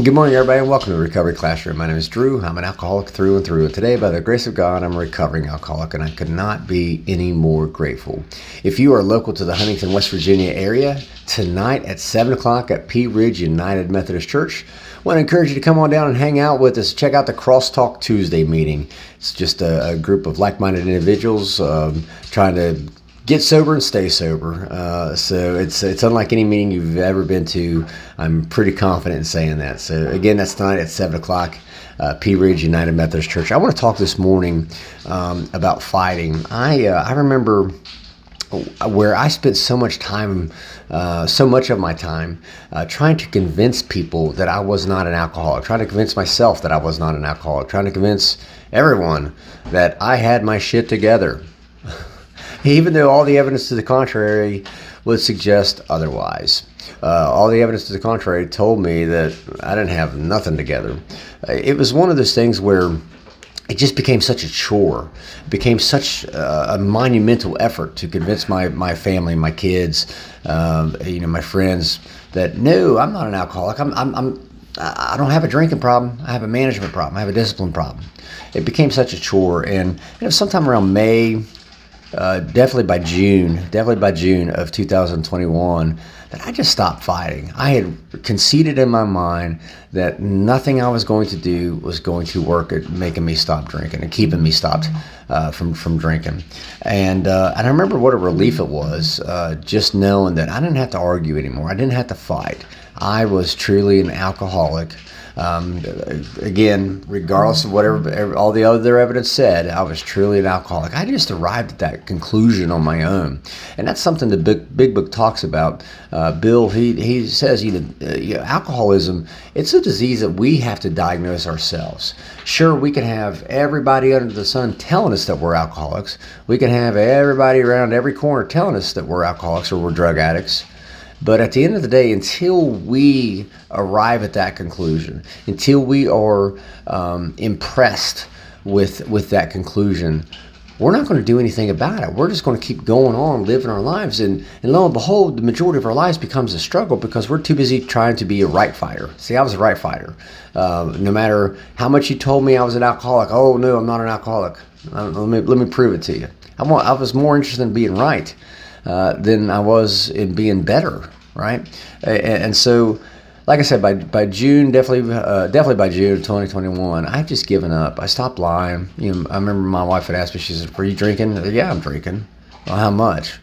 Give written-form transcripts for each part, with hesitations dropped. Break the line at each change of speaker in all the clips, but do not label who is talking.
Good morning, everybody, and welcome to the Recovery Classroom. My name is Drew. I'm an alcoholic through and through. And today, by the grace of God, I'm a recovering alcoholic, and I could not be any more grateful. If you are local to the Huntington, West Virginia area, tonight at 7 o'clock at Pea Ridge United Methodist Church, I want to encourage you to come on down and hang out with us. Check out the Crosstalk Tuesday meeting. It's just a group of like-minded individuals trying to get sober and stay sober. So it's unlike any meeting you've ever been to. I'm pretty confident in saying that. So again, that's tonight at 7 o'clock, Pea Ridge United Methodist Church. I want to talk this morning about fighting. I remember where I spent so much time, so much of my time, trying to convince people that I was not an alcoholic, trying to convince myself that I was not an alcoholic, trying to convince everyone that I had my shit together. Even though all the evidence to the contrary would suggest otherwise. All the evidence to the contrary told me that I didn't have nothing together. It was one of those things where it just became such a chore. It became such a monumental effort to convince my family, my kids, my friends that no, I'm not an alcoholic. I don't have a drinking problem. I have a management problem. I have a discipline problem. It became such a chore, and it was sometime around May. Definitely by June of 2021, that I just stopped fighting. I had conceded in my mind that nothing I was going to do was going to work at making me stop drinking and keeping me stopped from drinking. And I remember what a relief it was, just knowing that I didn't have to argue anymore. I didn't have to fight. I was truly an alcoholic. Again, regardless of whatever all the other evidence said, I was truly an alcoholic. I just arrived at that conclusion on my own, and that's something the Big Book talks about. Bill, he says, alcoholism, it's a disease that we have to diagnose ourselves. Sure, we can have everybody under the sun telling us that we're alcoholics. We can have everybody around every corner telling us that we're alcoholics or we're drug addicts. But at the end of the day, until we arrive at that conclusion, until we are impressed with that conclusion, we're not going to do anything about it. We're just going to keep going on, living our lives. And lo and behold, the majority of our lives becomes a struggle because we're too busy trying to be a right fighter. See, I was a right fighter. No matter how much you told me I was an alcoholic, oh, no, I'm not an alcoholic. Let me prove it to you. I was more interested in being right than I was in being better, right? And so, like I said, by June, definitely by June of 2021, I've just given up. I stopped lying. I remember my wife had asked me, she said, "Were you drinking?" I said, "Yeah, I'm drinking." "Well, how much?"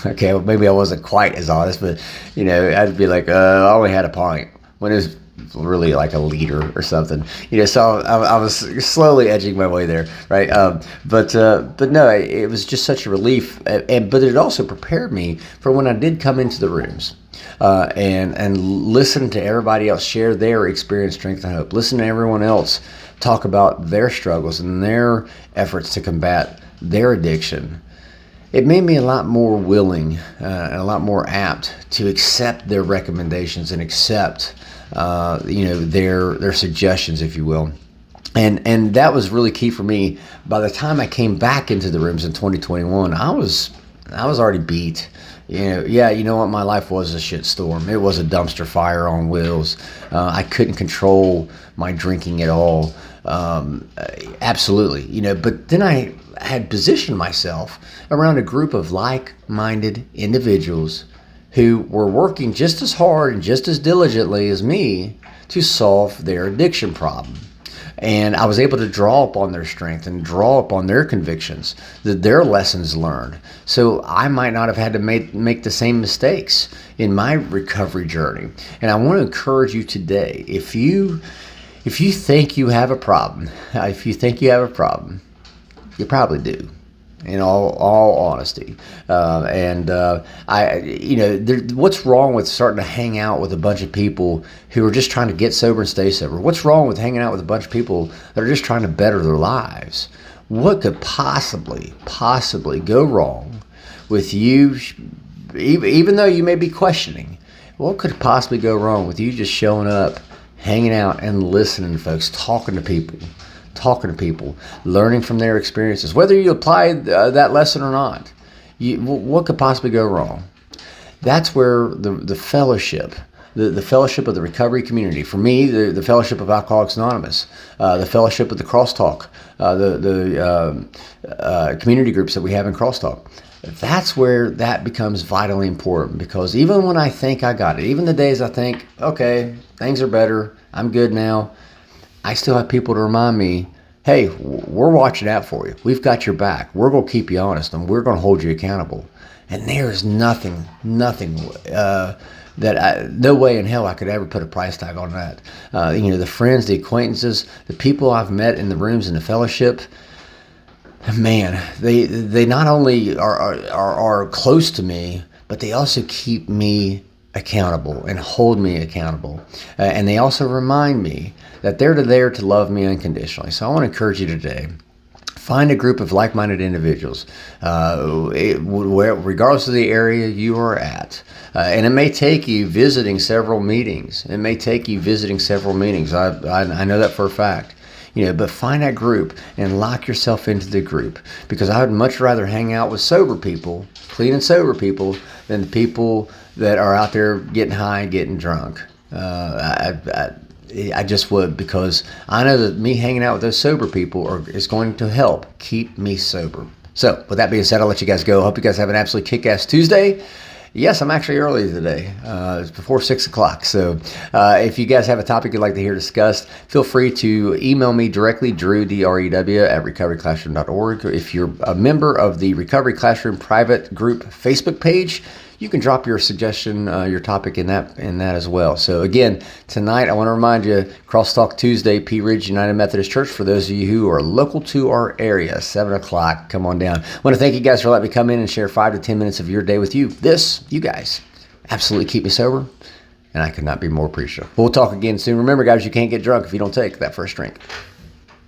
Okay, well, maybe I wasn't quite as honest, but I'd be like, "I only had a pint," when it was really like a liter or something, so I was slowly edging my way there, right? But no, it was just such a relief, but it also prepared me for when I did come into the rooms and listen to everybody else share their experience, strength, and hope. Listen to everyone else talk about their struggles and their efforts to combat their addiction. It made me a lot more willing and a lot more apt to accept their recommendations and accept their suggestions, if you will. And that was really key for me. By the time I came back into the rooms in 2021, I was already beat. You know what? My life was a shitstorm. It was a dumpster fire on wheels. I couldn't control my drinking at all. Absolutely. But then I had positioned myself around a group of like-minded individuals who were working just as hard and just as diligently as me to solve their addiction problem. And I was able to draw upon their strength and draw upon their convictions, their lessons learned. So I might not have had to make the same mistakes in my recovery journey. And I want to encourage you today, if you think you have a problem, you probably do. In all honesty, what's wrong with starting to hang out with a bunch of people who are just trying to get sober and stay sober? What's wrong with hanging out with a bunch of people that are just trying to better their lives? What could possibly go wrong with you, even though you may be questioning? What could possibly go wrong with you just showing up, hanging out, and listening to folks, talking to people, learning from their experiences, whether you apply that lesson or not? What could possibly go wrong? That's where the fellowship the fellowship of the recovery community. For me, the fellowship of Alcoholics Anonymous, the fellowship of the Crosstalk, the community groups that we have in Crosstalk. That's where that becomes vitally important, because even when I think I got it, even the days I think, okay, things are better, I'm good now, I still have people to remind me, hey, we're watching out for you. We've got your back. We're going to keep you honest, and we're going to hold you accountable. And there's nothing no way in hell I could ever put a price tag on that. The friends, the acquaintances, the people I've met in the rooms in the fellowship, man, they not only are close to me, but they also keep me accountable and hold me accountable. And they also remind me that they're there to love me unconditionally. So I want to encourage you today, find a group of like-minded individuals, regardless of the area you are at. And it may take you visiting several meetings. I know that for a fact. But find that group and lock yourself into the group, because I would much rather hang out with sober people, clean and sober people, than the people that are out there getting high and getting drunk. I just would, because I know that me hanging out with those sober people is going to help keep me sober. So with that being said, I'll let you guys go. I hope you guys have an absolute kick-ass Tuesday. Yes, I'm actually early today. It's before 6 o'clock. So if you guys have a topic you'd like to hear discussed, feel free to email me directly, Drew, D-R-E-W, at recoveryclassroom.org. If you're a member of the Recovery Classroom private group Facebook page, you can drop your suggestion, your topic in that as well. So again, tonight I want to remind you, Crosstalk Tuesday, Pea Ridge United Methodist Church, for those of you who are local to our area, 7 o'clock. Come on down. I want to thank you guys for letting me come in and share 5 to 10 minutes of your day with you. You guys, absolutely keep me sober, and I could not be more appreciative. We'll talk again soon. Remember, guys, you can't get drunk if you don't take that first drink.